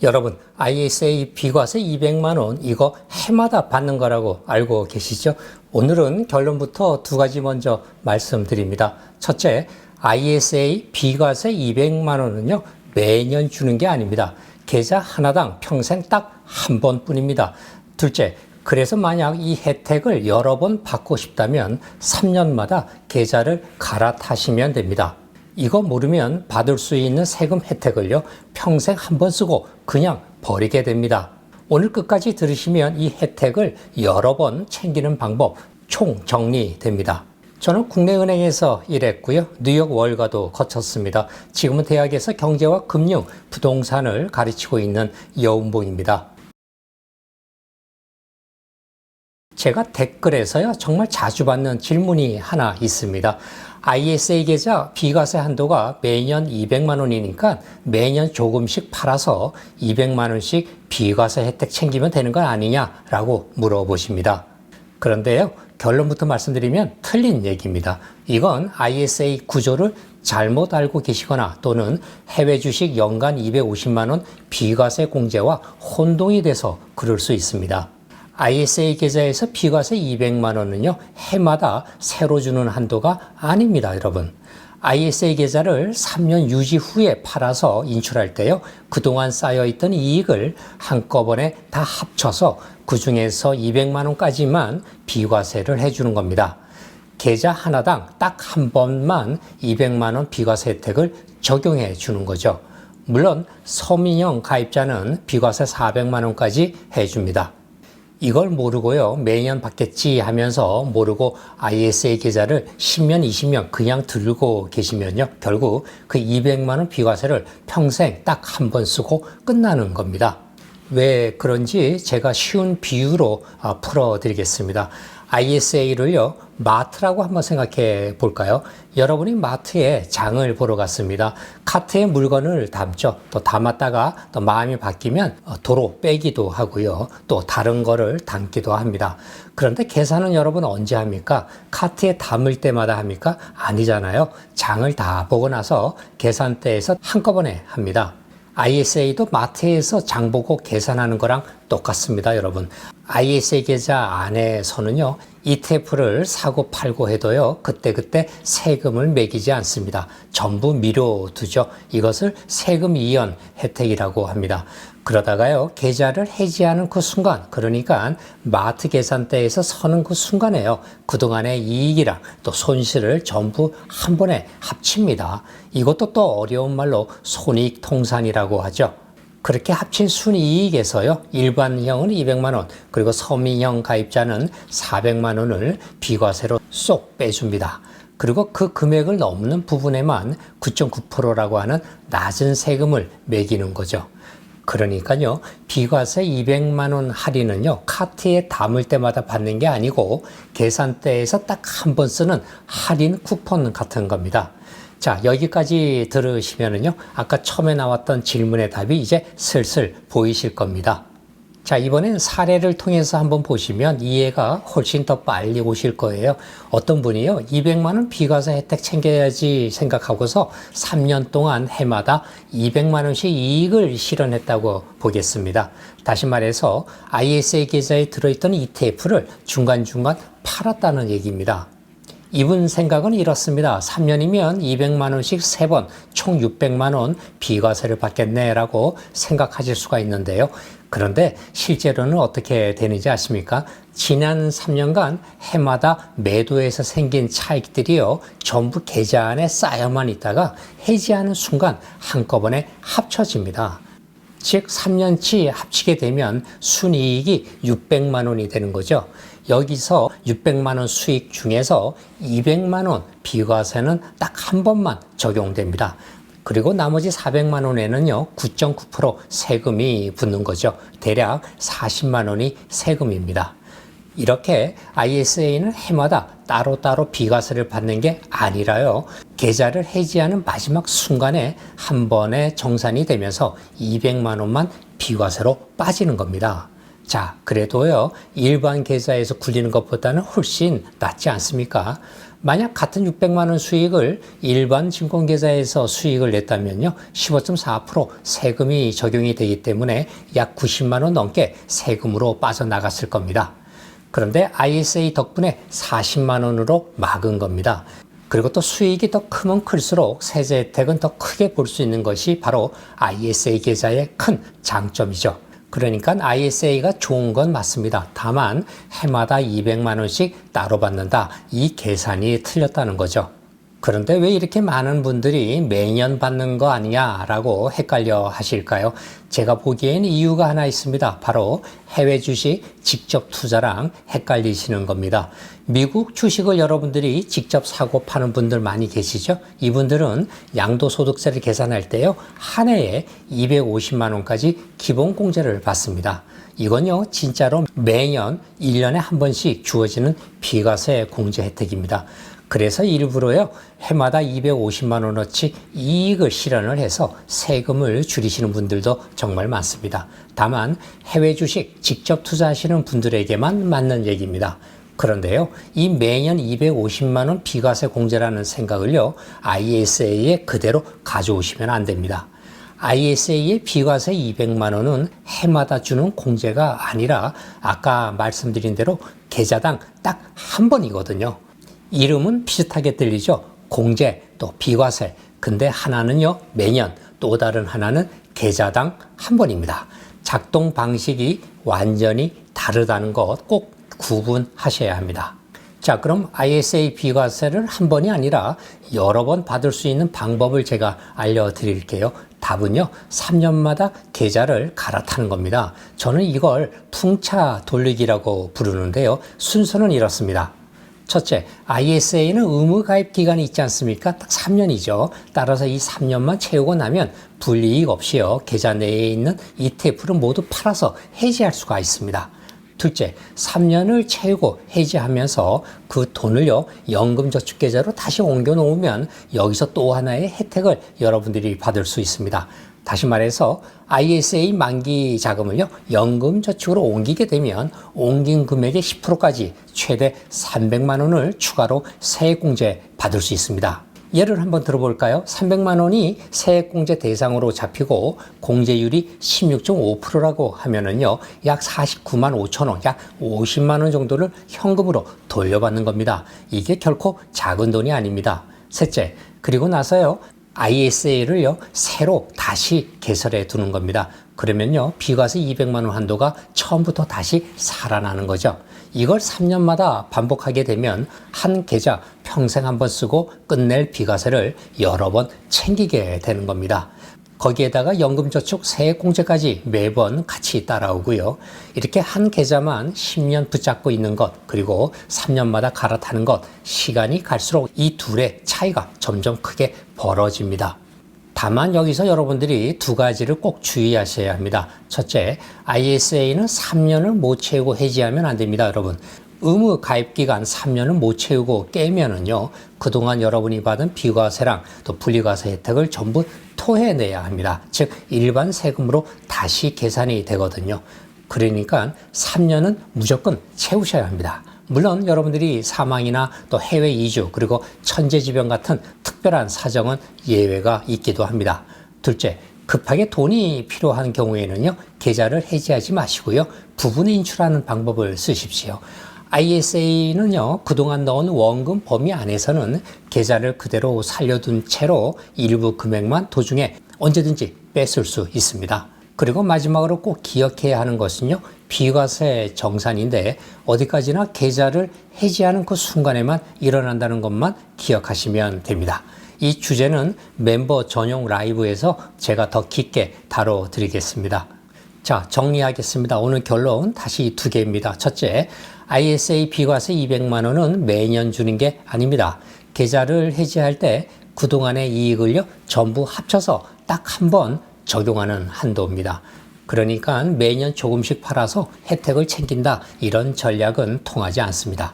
여러분, ISA 비과세 200만 원 이거 해마다 받는 거라고 알고 계시죠? 오늘은 결론부터 두 가지 먼저 말씀드립니다. 첫째, ISA 비과세 200만 원은요, 매년 주는 게 아닙니다. 계좌 하나당 평생 딱 한 번뿐입니다. 둘째, 그래서 만약 이 혜택을 여러 번 받고 싶다면 3년마다 계좌를 갈아타시면 됩니다. 이거 모르면 받을 수 있는 세금 혜택을요, 평생 한 번 쓰고 그냥 버리게 됩니다. 오늘 끝까지 들으시면 이 혜택을 여러 번 챙기는 방법 총 정리됩니다. 저는 국내은행에서 일했고요. 뉴욕 월가도 거쳤습니다. 지금은 대학에서 경제와 금융, 부동산을 가르치고 있는 여운봉입니다. 제가 댓글에서요, 정말 자주 받는 질문이 하나 있습니다. ISA 계좌 비과세 한도가 매년 200만 원이니까 매년 조금씩 팔아서 200만 원씩 비과세 혜택 챙기면 되는 건 아니냐라고 물어보십니다. 그런데요, 결론부터 말씀드리면 틀린 얘기입니다. 이건 ISA 구조를 잘못 알고 계시거나 또는 해외 주식 연간 250만 원 비과세 공제와 혼동이 돼서 그럴 수 있습니다. ISA 계좌에서 비과세 200만 원은요, 해마다 새로 주는 한도가 아닙니다, 여러분. ISA 계좌를 3년 유지 후에 팔아서 인출할 때요, 그동안 쌓여있던 이익을 한꺼번에 다 합쳐서 그 중에서 200만 원까지만 비과세를 해주는 겁니다. 계좌 하나당 딱 한 번만 200만 원 비과세 혜택을 적용해 주는 거죠. 물론 서민형 가입자는 비과세 400만 원까지 해줍니다. 이걸 모르고요, 매년 받겠지 하면서 모르고 ISA 계좌를 10년, 20년 그냥 들고 계시면요, 결국 그 200만 원 비과세를 평생 딱 한 번 쓰고 끝나는 겁니다. 왜 그런지 제가 쉬운 비유로 풀어드리겠습니다. ISA를요, 마트라고 한번 생각해 볼까요? 여러분이 마트에 장을 보러 갔습니다. 카트에 물건을 담죠. 또 담았다가 또 마음이 바뀌면 도로 빼기도 하고요. 또 다른 거를 담기도 합니다. 그런데 계산은 여러분 언제 합니까? 카트에 담을 때마다 합니까? 아니잖아요. 장을 다 보고 나서 계산대에서 한꺼번에 합니다. ISA도 마트에서 장 보고 계산하는 거랑 똑같습니다, 여러분. ISA 계좌 안에서는요, ETF를 사고 팔고 해도요, 그때그때 세금을 매기지 않습니다. 전부 미뤄두죠. 이것을 세금 이연 혜택이라고 합니다. 그러다가요, 계좌를 해지하는 그 순간, 그러니까 마트 계산대에서 서는 그 순간에요, 그동안의 이익이랑 또 손실을 전부 한 번에 합칩니다. 이것도 또 어려운 말로 손익통산이라고 하죠. 그렇게 합친 순이익에서요, 일반형은 200만 원, 그리고 서민형 가입자는 400만 원을 비과세로 쏙 빼줍니다. 그리고 그 금액을 넘는 부분에만 9.9%라고 하는 낮은 세금을 매기는 거죠. 그러니까요, 비과세 200만 원 할인은요, 카트에 담을 때마다 받는 게 아니고 계산대에서 딱 한 번 쓰는 할인 쿠폰 같은 겁니다. 자, 여기까지 들으시면은요, 아까 처음에 나왔던 질문의 답이 이제 슬슬 보이실 겁니다. 자, 이번엔 사례를 통해서 한번 보시면 이해가 훨씬 더 빨리 오실 거예요. 어떤 분이요, 200만 원 비과세 혜택 챙겨야지 생각하고서 3년 동안 해마다 200만 원씩 이익을 실현했다고 보겠습니다. 다시 말해서 ISA 계좌에 들어있던 ETF를 중간중간 팔았다는 얘기입니다. 이분 생각은 이렇습니다. 3년이면 200만 원씩 3번, 총 600만 원 비과세를 받겠네라고 생각하실 수가 있는데요. 그런데 실제로는 어떻게 되는지 아십니까? 지난 3년간 해마다 매도에서 생긴 차익들이요, 전부 계좌 안에 쌓여만 있다가 해지하는 순간 한꺼번에 합쳐집니다. 즉 3년치 합치게 되면 순이익이 600만 원이 되는 거죠. 여기서 600만 원 수익 중에서 200만 원 비과세는 딱 한 번만 적용됩니다. 그리고 나머지 400만 원에는요, 9.9% 세금이 붙는 거죠. 대략 40만 원이 세금입니다. 이렇게 ISA는 해마다 따로따로 비과세를 받는 게 아니라요, 계좌를 해지하는 마지막 순간에 한 번에 정산이 되면서 200만 원만 비과세로 빠지는 겁니다. 자, 그래도요, 일반 계좌에서 굴리는 것보다는 훨씬 낫지 않습니까? 만약 같은 600만 원 수익을 일반 증권계좌에서 수익을 냈다면요, 15.4% 세금이 적용이 되기 때문에 약 90만 원 넘게 세금으로 빠져나갔을 겁니다. 그런데 ISA 덕분에 40만 원으로 막은 겁니다. 그리고 또 수익이 더 크면 클수록 세제 혜택은 더 크게 볼 수 있는 것이 바로 ISA 계좌의 큰 장점이죠. 그러니까 ISA가 좋은 건 맞습니다. 다만 해마다 200만 원씩 따로 받는다. 이 계산이 틀렸다는 거죠. 그런데 왜 이렇게 많은 분들이 매년 받는 거 아니냐라고 헷갈려 하실까요? 제가 보기엔 이유가 하나 있습니다. 바로 해외 주식 직접 투자랑 헷갈리시는 겁니다. 미국 주식을 여러분들이 직접 사고 파는 분들 많이 계시죠? 이분들은 양도소득세를 계산할 때요, 한 해에 250만 원까지 기본공제를 받습니다. 이건요, 진짜로 매년 1년에 한 번씩 주어지는 비과세 공제 혜택입니다. 그래서 일부러요, 해마다 250만 원어치 이익을 실현을 해서 세금을 줄이시는 분들도 정말 많습니다. 다만 해외 주식 직접 투자하시는 분들에게만 맞는 얘기입니다. 그런데요, 이 매년 250만 원 비과세 공제라는 생각을요, ISA에 그대로 가져오시면 안 됩니다. ISA의 비과세 200만 원은 해마다 주는 공제가 아니라 아까 말씀드린 대로 계좌당 딱 한 번이거든요. 이름은 비슷하게 들리죠. 공제 또 비과세. 근데 하나는요, 매년, 또 다른 하나는 계좌당 한 번입니다. 작동 방식이 완전히 다르다는 것 꼭 구분하셔야 합니다. 자, 그럼 ISA 비과세를 한 번이 아니라 여러 번 받을 수 있는 방법을 제가 알려드릴게요. 답은요, 3년마다 계좌를 갈아타는 겁니다. 저는 이걸 풍차 돌리기라고 부르는데요. 순서는 이렇습니다. 첫째, ISA는 의무 가입 기간이 있지 않습니까? 딱 3년이죠. 따라서 이 3년만 채우고 나면 불이익 없이요, 계좌 내에 있는 ETF를 모두 팔아서 해지할 수가 있습니다. 둘째, 3년을 채우고 해지하면서 그 돈을요, 연금저축계좌로 다시 옮겨 놓으면 여기서 또 하나의 혜택을 여러분들이 받을 수 있습니다. 다시 말해서 ISA 만기 자금을요, 연금저축으로 옮기게 되면 옮긴 금액의 10%까지 최대 300만 원을 추가로 세액공제 받을 수 있습니다. 예를 한번 들어볼까요? 300만 원이 세액공제 대상으로 잡히고 공제율이 16.5%라고 하면은요, 약 49만 5천 원, 약 50만 원 정도를 현금으로 돌려받는 겁니다. 이게 결코 작은 돈이 아닙니다. 셋째, 그리고 나서요, ISA를요, 새로 다시 개설해 두는 겁니다. 그러면요, 비과세 200만 원 한도가 처음부터 다시 살아나는 거죠. 이걸 3년마다 반복하게 되면 한 계좌 평생 한번 쓰고 끝낼 비과세를 여러 번 챙기게 되는 겁니다. 거기에다가 연금저축 세액공제까지 매번 같이 따라오고요. 이렇게 한 계좌만 10년 붙잡고 있는 것, 그리고 3년마다 갈아타는 것, 시간이 갈수록 이 둘의 차이가 점점 크게 벌어집니다. 다만 여기서 여러분들이 두 가지를 꼭 주의하셔야 합니다. 첫째, ISA는 3년을 못 채우고 해지하면 안 됩니다, 여러분. 의무 가입기간 3년을 못 채우고 깨면은요, 그동안 여러분이 받은 비과세랑 또 분리과세 혜택을 전부 토해내야 합니다. 즉, 일반 세금으로 다시 계산이 되거든요. 그러니까 3년은 무조건 채우셔야 합니다. 물론 여러분들이 사망이나 또 해외 이주, 그리고 천재지변 같은 특별한 사정은 예외가 있기도 합니다. 둘째, 급하게 돈이 필요한 경우에는요, 계좌를 해지하지 마시고요, 부분 인출하는 방법을 쓰십시오. ISA는요, 그동안 넣은 원금 범위 안에서는 계좌를 그대로 살려둔 채로 일부 금액만 도중에 언제든지 뺏을 수 있습니다. 그리고 마지막으로 꼭 기억해야 하는 것은요, 비과세 정산인데 어디까지나 계좌를 해지하는 그 순간에만 일어난다는 것만 기억하시면 됩니다. 이 주제는 멤버 전용 라이브에서 제가 더 깊게 다뤄드리겠습니다. 자, 정리하겠습니다. 오늘 결론 다시 두 개입니다. 첫째, ISA 비과세 200만 원은 매년 주는 게 아닙니다. 계좌를 해지할 때 그동안의 이익을요, 전부 합쳐서 딱 한 번 적용하는 한도입니다. 그러니까 매년 조금씩 팔아서 혜택을 챙긴다, 이런 전략은 통하지 않습니다.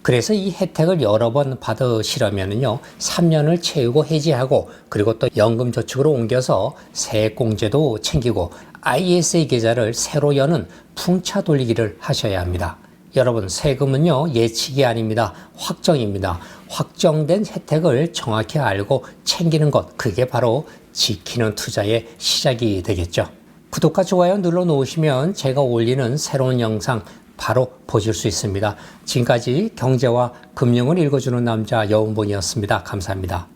그래서 이 혜택을 여러 번 받으시려면요, 3년을 채우고 해지하고, 그리고 또 연금저축으로 옮겨서 세액공제도 챙기고 ISA 계좌를 새로 여는 풍차 돌리기를 하셔야 합니다. 여러분, 세금은요, 예측이 아닙니다. 확정입니다. 확정된 혜택을 정확히 알고 챙기는 것, 그게 바로 지키는 투자의 시작이 되겠죠. 구독과 좋아요 눌러 놓으시면 제가 올리는 새로운 영상 바로 보실 수 있습니다. 지금까지 경제와 금융을 읽어주는 남자 여운본이었습니다. 감사합니다.